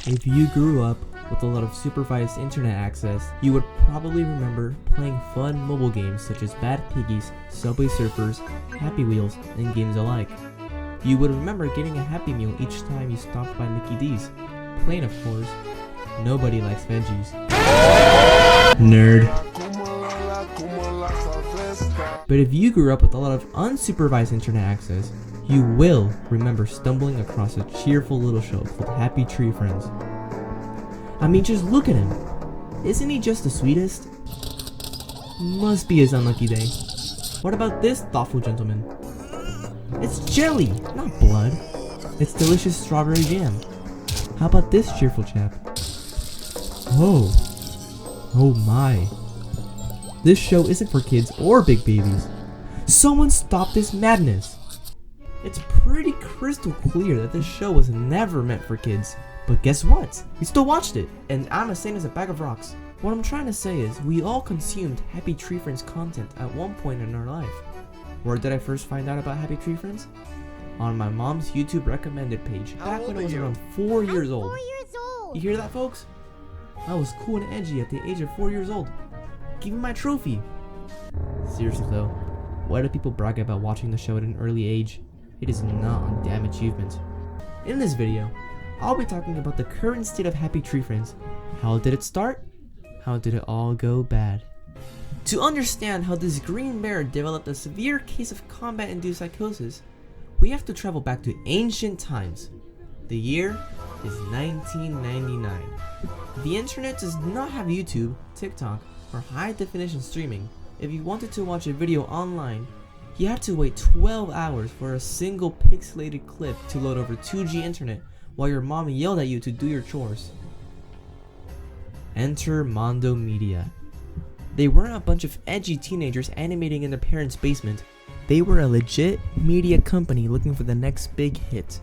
If you grew up with a lot of supervised internet access, you would probably remember playing fun mobile games such as Bad Piggies, Subway Surfers, Happy Wheels, and games alike. You would remember getting a Happy Meal each time you stopped by Mickey D's. Plain, of course. Nobody likes veggies. Nerd. But if you grew up with a lot of unsupervised internet access, you will remember stumbling across a cheerful little show called Happy Tree Friends. I mean, just look at him. Isn't he just the sweetest? Must be his unlucky day. What about this thoughtful gentleman? It's jelly, not blood. It's delicious strawberry jam. How about this cheerful chap? Oh my. This show isn't for kids or big babies. Someone stop this madness. It's pretty crystal clear that this show was never meant for kids. But guess what? We still watched it, and I'm as sane as a bag of rocks. What I'm trying to say is, we all consumed Happy Tree Friends content at one point in our life. Where did I first find out about Happy Tree Friends? On my mom's YouTube recommended page, back when I was around 4 years old. 4 years old. You hear that, folks? I was cool and edgy at the age of 4 years old. Give me my trophy. Seriously though, why do people brag about watching the show at an early age? It is not a damn achievement. In this video, I'll be talking about the current state of Happy Tree Friends. How did it start? How did it all go bad? To understand how this green bear developed a severe case of combat-induced psychosis, we have to travel back to ancient times. The year is 1999. The internet does not have YouTube, TikTok, or high-definition streaming. If you wanted to watch a video online, you had to wait 12 hours for a single pixelated clip to load over 2G internet while your mom yelled at you to do your chores. Enter Mondo Media. They weren't a bunch of edgy teenagers animating in their parents' basement. They were a legit media company looking for the next big hit.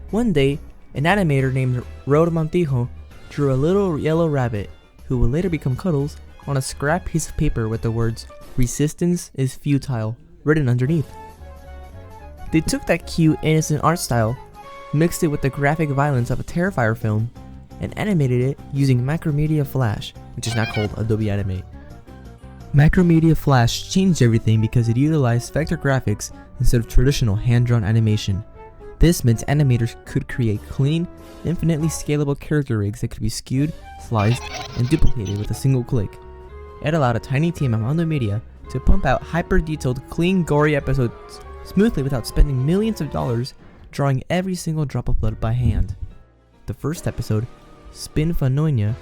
One day, an animator named Rod Montijo drew a little yellow rabbit, who would later become Cuddles, on a scrap piece of paper with the words, "Resistance is futile," written underneath. They took that cute, innocent art style, mixed it with the graphic violence of a Terrifier film, and animated it using Macromedia Flash, which is now called Adobe Animate. Macromedia Flash changed everything because it utilized vector graphics instead of traditional hand-drawn animation. This meant animators could create clean, infinitely scalable character rigs that could be skewed, sliced, and duplicated with a single click. It allowed a tiny team at Mondo Media to pump out hyper-detailed, clean, gory episodes smoothly without spending millions of dollars drawing every single drop of blood by hand. The first episode, Spin Fanonia,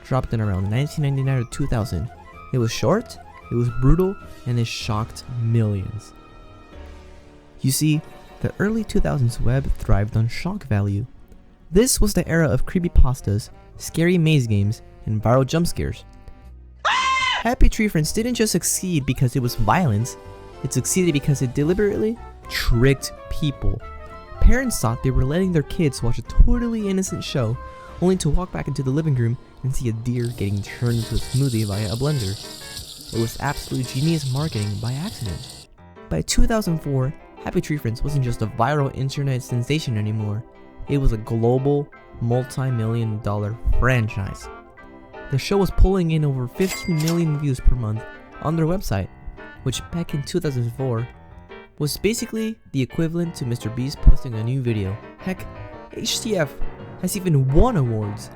dropped in around 1999 or 2000. It was short, it was brutal, and it shocked millions. You see, the early 2000s web thrived on shock value. This was the era of creepypastas, scary maze games, and viral jump scares. Happy Tree Friends didn't just succeed because it was violence, it succeeded because it deliberately tricked people. Parents thought they were letting their kids watch a totally innocent show, only to walk back into the living room and see a deer getting turned into a smoothie via a blender. It was absolute genius marketing by accident. By 2004, Happy Tree Friends wasn't just a viral internet sensation anymore, it was a global, multi-million-dollar franchise. The show was pulling in over 15 million views per month on their website, which back in 2004 was basically the equivalent to Mr. Beast posting a new video. Heck, HTF has even won awards.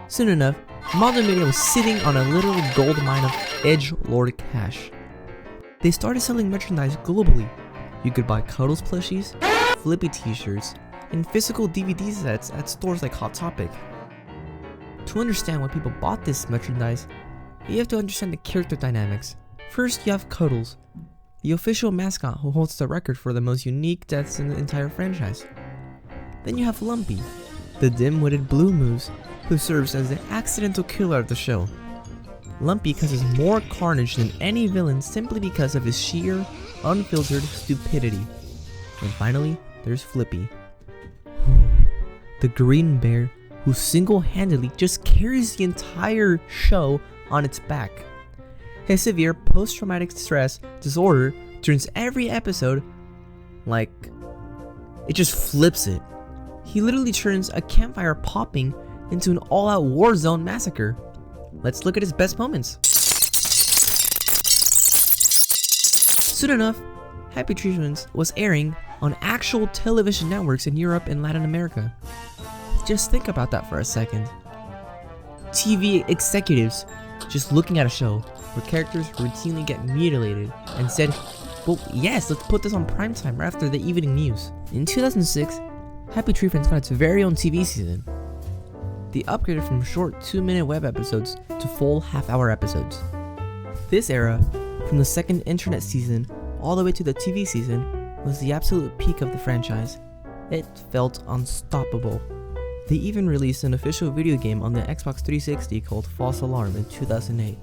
Soon enough, Mondo Media was sitting on a literal gold mine of edgelord cash. They started selling merchandise globally. You could buy Cuddles plushies, Flippy t-shirts, and physical DVD sets at stores like Hot Topic. To understand why people bought this merchandise, you have to understand the character dynamics. First, you have Cuddles, the official mascot who holds the record for the most unique deaths in the entire franchise. Then you have Lumpy, the dim-witted Blue Moose, who serves as the accidental killer of the show. Lumpy causes more carnage than any villain simply because of his sheer, unfiltered stupidity. And finally, there's Flippy, the green bear who single-handedly just carries the entire show on its back. His severe post-traumatic stress disorder turns every episode it just flips it. He literally turns a campfire popping into an all-out war zone massacre. Let's look at its best moments. Soon enough, Happy Tree Friends was airing on actual television networks in Europe and Latin America. Just think about that for a second. TV executives just looking at a show where characters routinely get mutilated and said, well, yes, let's put this on primetime right after the evening news. In 2006, Happy Tree Friends got its very own TV season. They upgraded from short 2-minute web episodes to full half-hour episodes. This era, from the second internet season all the way to the TV season, was the absolute peak of the franchise. It felt unstoppable. They even released an official video game on the Xbox 360 called False Alarm in 2008.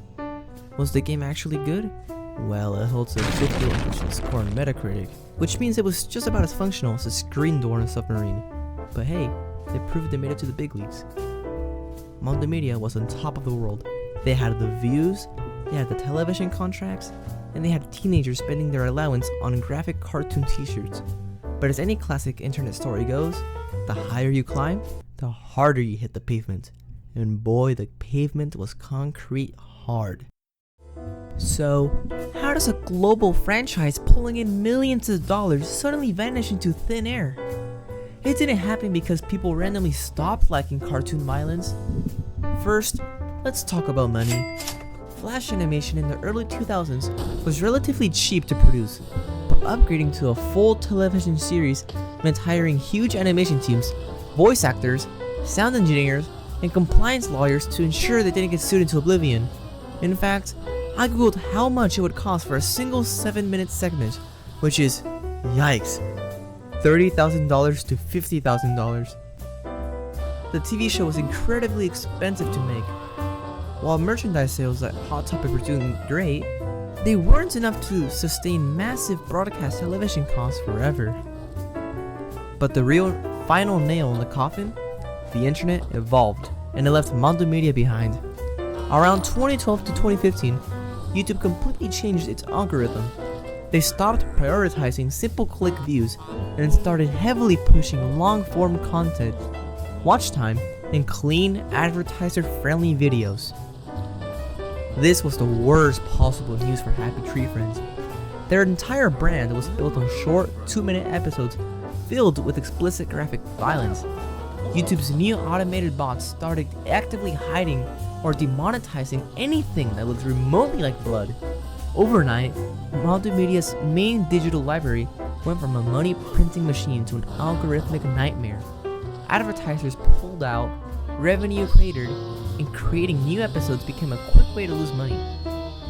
Was the game actually good? Well, it holds a 51% score on Metacritic, which means it was just about as functional as a screen door in a submarine. But hey, they proved they made it to the big leagues. Mondo Media was on top of the world. They had the views, they had the television contracts, and they had teenagers spending their allowance on graphic cartoon t-shirts. But as any classic internet story goes, the higher you climb, the harder you hit the pavement. And boy, the pavement was concrete hard. So, how does a global franchise pulling in millions of dollars suddenly vanish into thin air? It didn't happen because people randomly stopped liking cartoon violence. First, let's talk about money. Flash animation in the early 2000s was relatively cheap to produce, but upgrading to a full television series meant hiring huge animation teams, voice actors, sound engineers, and compliance lawyers to ensure they didn't get sued into oblivion. In fact, I googled how much it would cost for a single 7-minute segment, which is, yikes, $30,000 to $50,000. The TV show was incredibly expensive to make. While merchandise sales at Hot Topic were doing great, they weren't enough to sustain massive broadcast television costs forever. But the real final nail in the coffin? The internet evolved, and it left Mondo Media behind. Around 2012 to 2015, YouTube completely changed its algorithm. They stopped prioritizing simple click views and started heavily pushing long-form content, watch time, and clean, advertiser-friendly videos. This was the worst possible news for Happy Tree Friends. Their entire brand was built on short, 2-minute episodes filled with explicit graphic violence. YouTube's new automated bots started actively hiding or demonetizing anything that looked remotely like blood. Overnight, Mondo Media's main digital library went from a money printing machine to an algorithmic nightmare. Advertisers pulled out, revenue cratered, and creating new episodes became a quick way to lose money.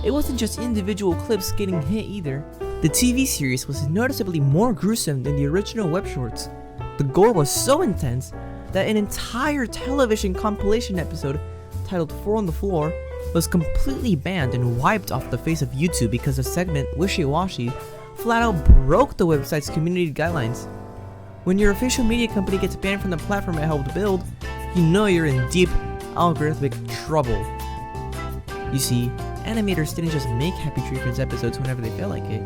It wasn't just individual clips getting hit either. The TV series was noticeably more gruesome than the original web shorts. The gore was so intense that an entire television compilation episode titled 4 on the Floor was completely banned and wiped off the face of YouTube because the segment Wishy Washy flat out broke the website's community guidelines. When your official media company gets banned from the platform it helped build, you know you're in deep algorithmic trouble. You see, animators didn't just make Happy Tree Friends episodes whenever they felt like it.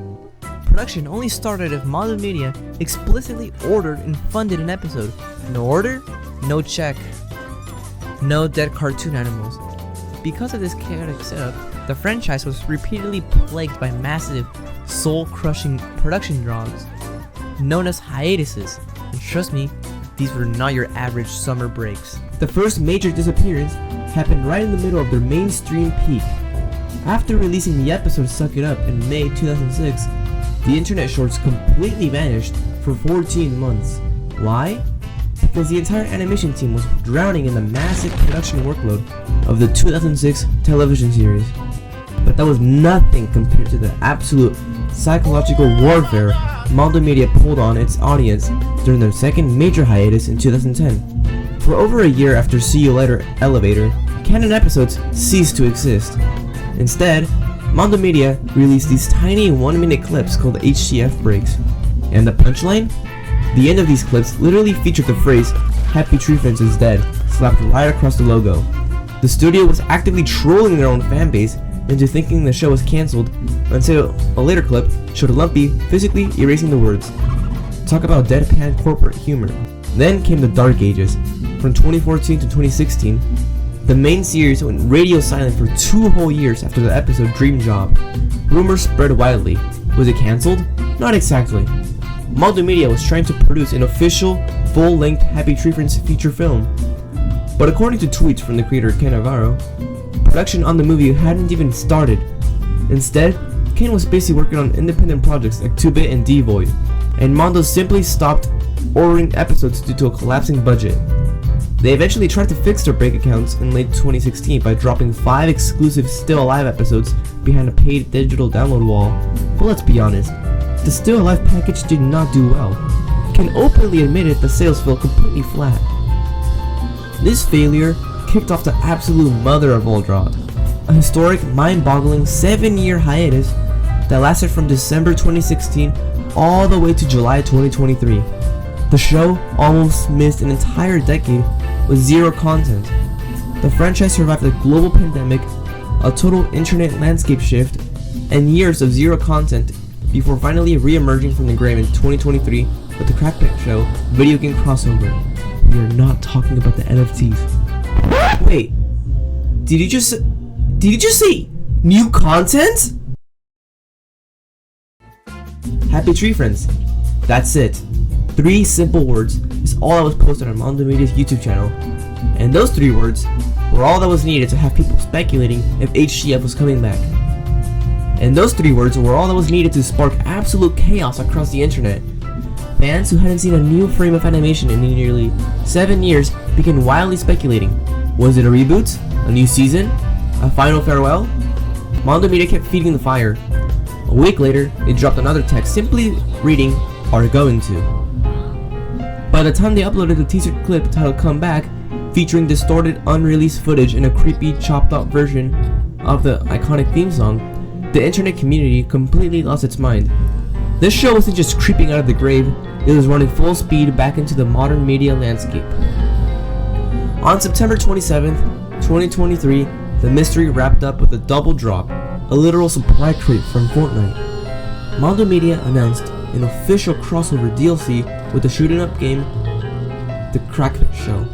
Production only started if Mondo Media explicitly ordered and funded an episode. No order, no check. No dead cartoon animals. Because of this chaotic setup, the franchise was repeatedly plagued by massive, soul-crushing production draws, known as hiatuses. And trust me, these were not your average summer breaks. The first major disappearance happened right in the middle of their mainstream peak. After releasing the episode Suck It Up in May 2006, the internet shorts completely vanished for 14 months. Why? Because the entire animation team was drowning in the massive production workload of the 2006 television series. But that was nothing compared to the absolute psychological warfare Mondo Media pulled on its audience during their second major hiatus in 2010. For over a year after See You Later Elevator, canon episodes ceased to exist. Instead, Mondo Media released these tiny 1-minute clips called HTF breaks. And the punchline? The end of these clips literally featured the phrase, "Happy Tree Friends is dead," slapped right across the logo. The studio was actively trolling their own fanbase into thinking the show was cancelled until a later clip showed Lumpy physically erasing the words. Talk about deadpan corporate humor. Then came the dark ages. from 2014 to 2016, the main series went radio silent for 2 whole years after the episode Dream Job. Rumors spread widely. Was it cancelled? Not exactly. Mondo Media was trying to produce an official, full-length Happy Tree Friends feature film. But according to tweets from the creator Ken Navarro, production on the movie hadn't even started. Instead, Ken was busy working on independent projects like 2-Bit and Devoid, and Mondo simply stopped ordering episodes due to a collapsing budget. They eventually tried to fix their bank accounts in late 2016 by dropping 5 exclusive Still Alive episodes behind a paid digital download wall. But let's be honest, the Still Alive package did not do well. Ken openly admitted the sales fell completely flat. This failure kicked off the absolute mother of all drama, a historic, mind-boggling 7-year hiatus that lasted from December 2016 all the way to July 2023. The show almost missed an entire decade with 0 content. The franchise survived a global pandemic, a total internet landscape shift, and years of 0 content before finally re-emerging from the grave in 2023 with the Crackback Show video game crossover. We are not talking about the NFTs. Wait, did you just say new content? Happy Tree Friends. That's it. 3 simple words is all that was posted on Mondo Media's YouTube channel. And those 3 words were all that was needed to have people speculating if HCF was coming back. And those 3 words were all that was needed to spark absolute chaos across the internet. Fans who hadn't seen a new frame of animation in nearly 7 years began wildly speculating. Was it a reboot? A new season? A final farewell? Mondo Media kept feeding the fire. A week later, they dropped another text simply reading, "Are going to." By the time they uploaded the teaser clip titled "Come Back," featuring distorted, unreleased footage and a creepy, chopped-up version of the iconic theme song, the internet community completely lost its mind. This show wasn't just creeping out of the grave, it was running full speed back into the modern media landscape. On September 27th, 2023, the mystery wrapped up with a double drop, a literal supply crate from Fortnite. Mondo Media announced an official crossover DLC with the shooting up game, The Crackback Show.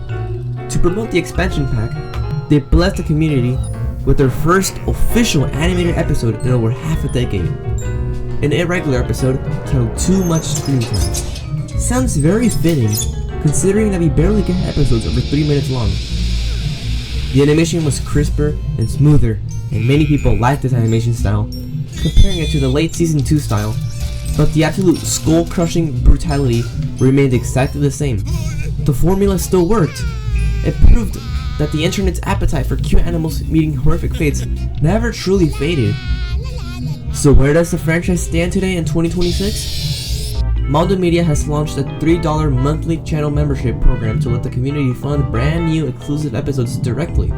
To promote the expansion pack, they blessed the community with their first official animated episode in over half a decade. An irregular episode titled Too Much Screen Time. Sounds very fitting, considering that we barely get episodes over 3 minutes long. The animation was crisper and smoother, and many people liked this animation style, comparing it to the late Season 2 style, but the absolute skull-crushing brutality remained exactly the same. The formula still worked. It proved that the internet's appetite for cute animals meeting horrific fates never truly faded. So where does the franchise stand today in 2026? Mondo Media has launched a $3 monthly channel membership program to let the community fund brand new exclusive episodes directly.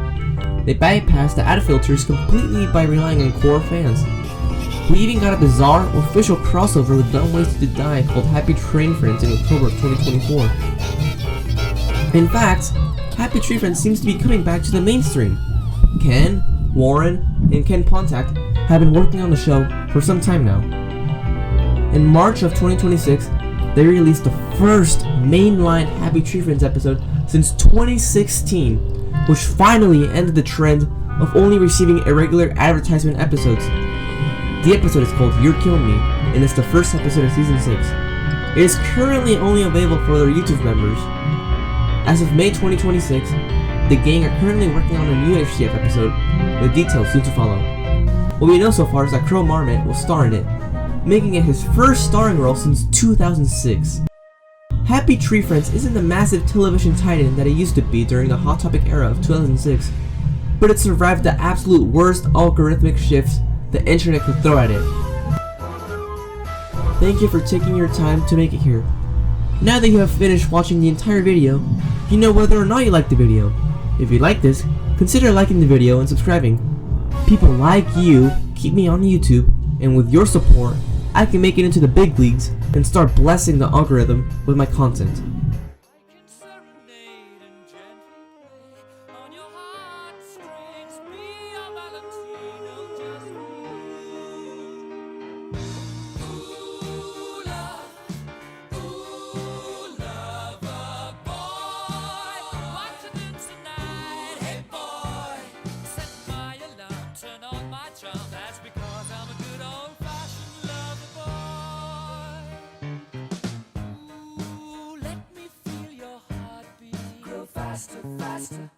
They bypassed the ad filters completely by relying on core fans. We even got a bizarre official crossover with Dumb Ways to Die called Happy Tree Friends in October of 2024. In fact, Happy Tree Friends seems to be coming back to the mainstream. Ken, Warren, and Ken Pontac have been working on the show for some time now. In March of 2026, they released the first mainline Happy Tree Friends episode since 2016, which finally ended the trend of only receiving irregular advertisement episodes. The episode is called You're Killing Me, and it's the first episode of Season 6. It is currently only available for their YouTube members. As of May 2026, the gang are currently working on a new HCF episode, with details soon to follow. What we know so far is that Crow Marmot will star in it, making it his first starring role since 2006. Happy Tree Friends isn't the massive television titan that it used to be during the Hot Topic era of 2006, but it survived the absolute worst algorithmic shifts the internet could throw at it. Thank you for taking your time to make it here. Now that you have finished watching the entire video, you know whether or not you like the video. If you like this, consider liking the video and subscribing. People like you keep me on YouTube, and with your support, I can make it into the big leagues and start blessing the algorithm with my content. Ooh, let me feel your heartbeat. Grow faster, faster.